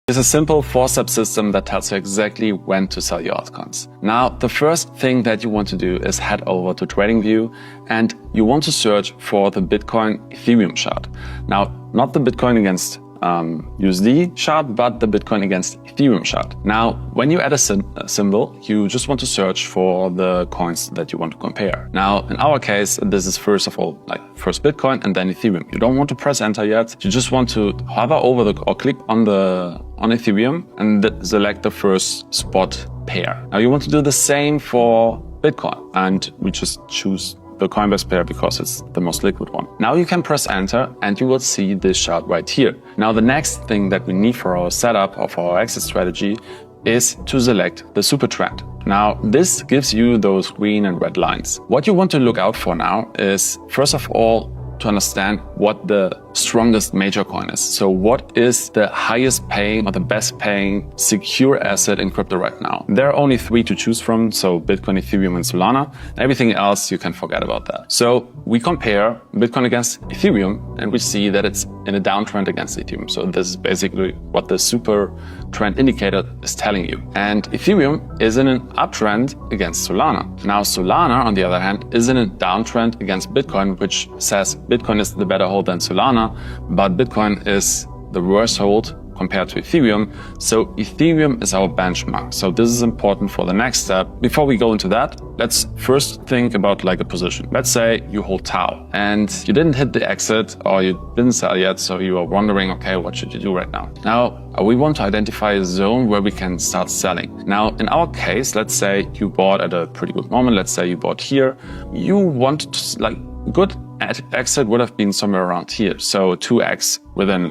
It's a simple 4-step system that tells you exactly when to sell your altcoins. Now, the first thing that you want to do is head over to TradingView and you want to search for the Bitcoin Ethereum chart. Now, not the Bitcoin against USD chart, but the Bitcoin against Ethereum chart. Now, when you add a symbol, you just want to search for the coins that you want to compare. Now, in our case, this is first of all, first Bitcoin and then Ethereum. You don't want to press enter yet. You just want to hover over or click on Ethereum and select the first spot pair. Now, you want to do the same for Bitcoin, and we just choose the Coinbase pair because it's the most liquid one. Now you can press enter and you will see this chart right here. Now the next thing that we need for our setup of our exit strategy is to select the supertrend. Now this gives you those green and red lines. What you want to look out for now is, first of all, to understand what the strongest major coin is. So what is the highest paying or the best paying secure asset in crypto right now? There are only 3 to choose from, so Bitcoin, Ethereum and Solana. Everything else you can forget about that. So we compare Bitcoin against Ethereum and we see that it's in a downtrend against Ethereum. So this is basically what the super trend indicator is telling you. And Ethereum is in an uptrend against Solana. Now Solana, on the other hand, is in a downtrend against Bitcoin, which says Bitcoin is the better hold than Solana, but Bitcoin is the worse hold compared to Ethereum. So Ethereum is our benchmark. So this is important for the next step. Before we go into that, let's first think about a position. Let's say you hold Tau and you didn't hit the exit or you didn't sell yet. So you are wondering, okay, what should you do right now? Now, we want to identify a zone where we can start selling. Now, in our case, let's say you bought at a pretty good moment. Let's say you bought here. You want to good exit would have been somewhere around here. So 2x within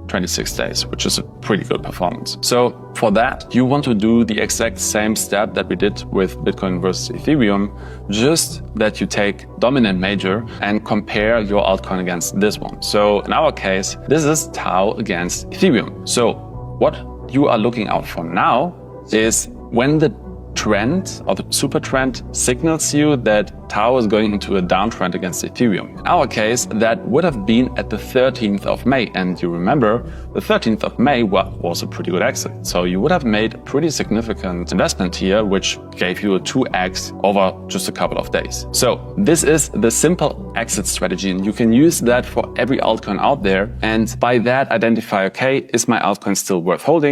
26 days, which is a pretty good performance. So for that, you want to do the exact same step that we did with Bitcoin versus Ethereum, just that you take dominant major and compare your altcoin against this one. So in our case, this is Tau against Ethereum. So what you are looking out for now is when the trend or the super trend signals you that Tau is going into a downtrend against Ethereum. In our case, that would have been at the 13th of May. And you remember, the 13th of May was a pretty good exit. So you would have made a pretty significant investment here, which gave you a 2x over just a couple of days. So this is the simple exit strategy, and you can use that for every altcoin out there. And by that, identify, okay, is my altcoin still worth holding?